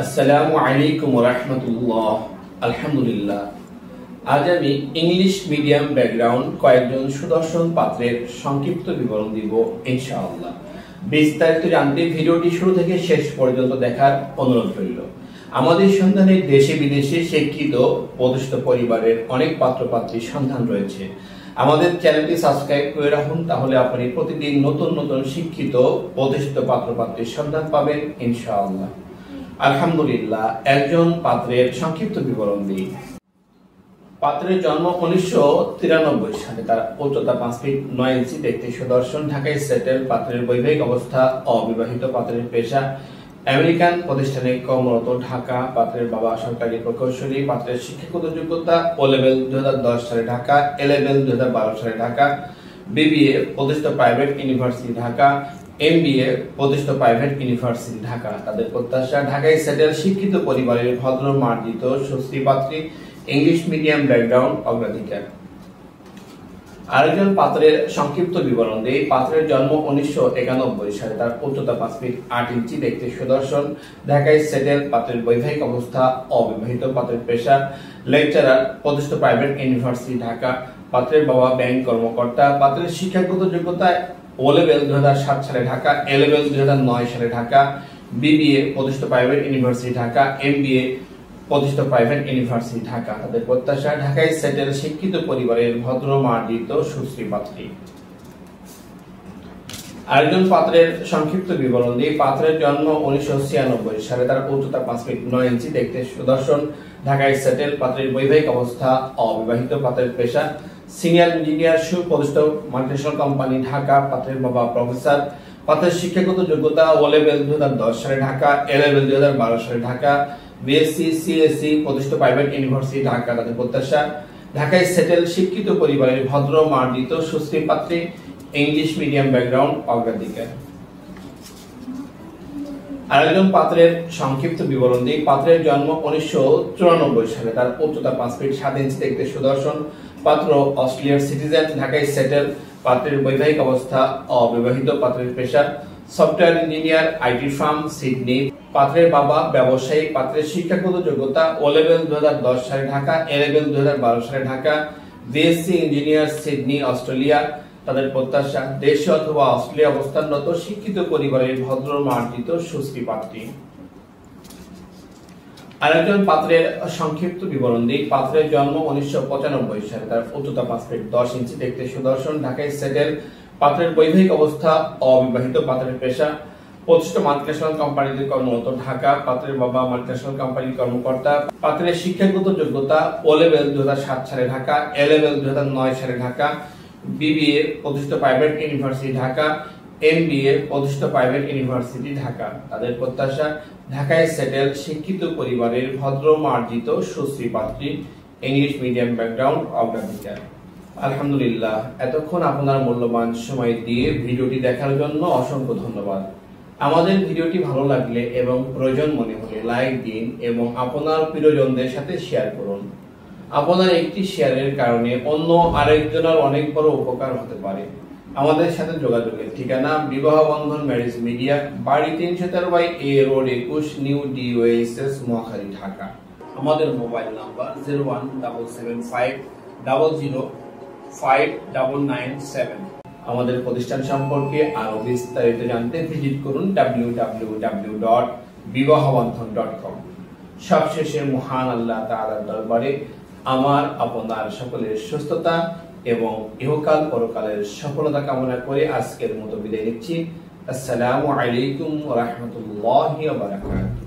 আসসালামু আলাইকুম ওয়া রাহমাতুল্লাহ। আলহামদুলিল্লাহ। আজ আমি ইংলিশ মিডিয়াম ব্যাকগ্রাউন্ড কয়েকজন সুদর্শন পাত্রের সংক্ষিপ্ত বিবরণ দিব ইনশাআল্লাহ। বিস্তারিত জানতে ভিডিওটি শুরু থেকে শেষ পর্যন্ত দেখার অনুরোধ রইল। আমাদের সন্ধানে দেশে বিদেশে শিক্ষিত প্রতিষ্ঠিত পরিবারের অনেক পাত্রপাত্রীর সন্ধান রয়েছে। আমাদের চ্যানেলটি সাবস্ক্রাইব করে রাখুন, তাহলে আপনি প্রতিদিন নতুন নতুন শিক্ষিত প্রতিষ্ঠিত পাত্রপাত্রীর সন্ধান পাবেন ইনশাআল্লাহ। আলহামদুলিল্লাহ। একজন পাত্রের সংক্ষিপ্ত বিবরণ দিই। পাত্রের জন্ম 1993 সালে। তার উচ্চতা 5 ফিট 9 ইঞ্চি, দেখতে সুদর্শন, ঢাকায় সেটেল। পাত্রের বৈবাহিক অবস্থা অবিবাহিত। পাত্রের পেশা আমেরিকান প্রতিষ্ঠানে কর্মরত, ঢাকা। পাত্রের বাবা সরকারি প্রকৌশলী। পাত্রের শিক্ষাগত যোগ্যতা ও লেভেল 2010 সালে ঢাকা, এ লেভেল 2012 সালে ঢাকা, বিবিএ প্রতিষ্ঠিত প্রাইভেট ইউনিভার্সিটি ঢাকা, এমবিএ প্রতিষ্ঠিত প্রাইভেট ইউনিভার্সিটি ঢাকা। তাদের প্রত্যাশা ঢাকায় সেটেল, শিক্ষিত পরিবারের, ভদ্র মার্জিত, সুশ্রী পাত্রী, ইংলিশ মিডিয়াম ব্যাকগ্রাউন্ড অগ্রাধিকার। আরেকজন পাত্রের সংক্ষিপ্ত বিবরণ দেই। পাত্রের জন্ম 1991 সালে। তার উচ্চতা 5 ফিট 8 ইঞ্চি, দেখতে সুদর্শন, ঢাকায় সেটেল। পাত্রের বৈবাহিক অবস্থা অবিবাহিত। পাত্রের পেশা লেকচারার প্রতিষ্ঠিত প্রাইভেট ইউনিভার্সিটি ঢাকা। পাত্রের বাবা ব্যাংক কর্মকর্তা। পাত্রের শিক্ষাগত যোগ্যতা ও লেভেল 2007 সালে ঢাকা, এ লেভেল 2009 সালে ঢাকা, বিবিএ প্রতিষ্ঠিত প্রাইভেট ইউনিভার্সিটি ঢাকা, এমবিএ প্রতিষ্ঠিত প্রাইভেট ইউনিভার্সিটি ঢাকা। তাদের প্রত্যাশা ঢাকায় সেটেল, শিক্ষিত পরিবারের, ভদ্র মার্জিত, সুশ্রী পাত্রী। আরেকজন পাত্রের সংক্ষিপ্ত বিবরণ দিই। পাত্রের জন্ম 1996 সালে। তার উচ্চতা 5 ফিট 9 ইঞ্চি, দেখতে সুদর্শন, ঢাকায় সেটেল। পাত্রের বৈবাহিক অবস্থা অবিবাহিত। পাত্রের পেশা সিনিয়র ইঞ্জিনিয়ার, সুপ্রতিষ্ঠিত মাল্টিন্যাশনাল কোম্পানি ঢাকা। পাত্রের বাবা প্রফেসর। পাত্রের শিক্ষাগত যোগ্যতা ও লেভেল 2010 সালে ঢাকা, এ লেভেল 2012 সালে ঢাকা, বিএসসি সিএসসি প্রতিষ্ঠিত প্রাইভেট ইউনিভার্সিটি ঢাকা। তাদের প্রত্যাশা ঢাকায় সেটেল, শিক্ষিত পরিবারের, ভদ্র মার্জিত, সুশ্রী পাত্রী, ইংলিশ মিডিয়াম ব্যাকগ্রাউন্ড অগ্রাধিকার। আরেকজন পাত্রের সংক্ষিপ্ত বিবরণ দিই। পাত্রের জন্ম 1994 সালে। তার উচ্চতা 5 ফিট 7 ইঞ্চি, দেখতে সুদর্শন। পাত্র অস্ট্রেলিয়ার সিটিজেন, ঢাকায় সেটেল। পাত্রের বৈবাহিক অবস্থা অবিবাহিত। পাত্রের পেশা software engineer, IT firm, Sydney. পাত্রের বাবা ব্যবসায়ী। পাত্রের শিক্ষাগত যোগ্যতা ও লেভেল 2010 সালে ঢাকা, এ লেভেল 2012 সালে Dhaka, BSc engineer, Sydney, Australia. তাদের প্রত্যাশা দেশে অথবা অস্ট্রেলিয়া অবস্থানরত, শিক্ষিত পরিবারের, ভদ্র মার্জিত, সুশ্রী পাত্রী। আরেকজন পাত্রের সংক্ষিপ্ত বিবরণ দিই। পাত্রের জন্ম 1995 সালে। তার উচ্চতা 5 ফিট 10 ইঞ্চি, দেখতে সুদর্শন, ঢাকায় সেটেল। পাত্রের বৈবাহিক অবস্থা অবিবাহিত। পাত্রের পেশা প্রতিষ্ঠিত মাল্টিন্যাশনাল কোম্পানিতে কর্মরত ঢাকা। পাত্রের বাবা মাল্টিন্যাশনাল কোম্পানির কর্মকর্তা। পাত্রের শিক্ষাগত যোগ্যতা ও লেভেল 2007 সালে ঢাকা, এ লেভেল 2009 সালে ঢাকা, বিবিএ প্রতিষ্ঠিত প্রাইভেট ইউনিভার্সিটি ঢাকা, এমবিএ প্রতিষ্ঠিত প্রাইভেট ইউনিভার্সিটি ঢাকা। তাদের প্রত্যাশা ঢাকায় সেটেল, শিক্ষিত পরিবারের, ভদ্র মার্জিত, সুশ্রী পাত্রী, ইংলিশ মিডিয়াম ব্যাকগ্রাউন্ড অগ্রাধিকার। আলহামদুলিল্লাহ। এতক্ষণ আপনার মূল্যবান সময় দিয়ে ভিডিওটি দেখার জন্য অসংখ্য ধন্যবাদ। আমাদের ভিডিওটি ভালো লাগলে এবং প্রয়োজন মনে হলে লাইক দিন এবং আপনার প্রিয়জনদের সাথে শেয়ার করুন। আপনার একটি শেয়ারের কারণে অন্য আরেকজনের অনেক বড় উপকার হতে পারে। আমাদের সাথে যোগাযোগের ঠিকানা বিবাহ বন্ধন ম্যারেজ মিডিয়া, বাড়ি 313/A road 21, new DOSS, Mohakhali, Dhaka. আমাদের মোবাইল নাম্বার 01757005997। আমাদের প্রতিষ্ঠান সম্পর্কে আরো বিস্তারিত জানতে ভিজিট করুন www.bibahobandhon.com। সবশেষে মহান আল্লাহ তাআলার দরবারে আমার আপনার সকলের সুস্থতা এবং ইহকাল পরকালের সফলতা কামনা করে আজকের মতো বিদায় নিচ্ছি। আসসালামু আলাইকুম ওয়া রাহমাতুল্লাহি ওয়া বারাকাতুহু।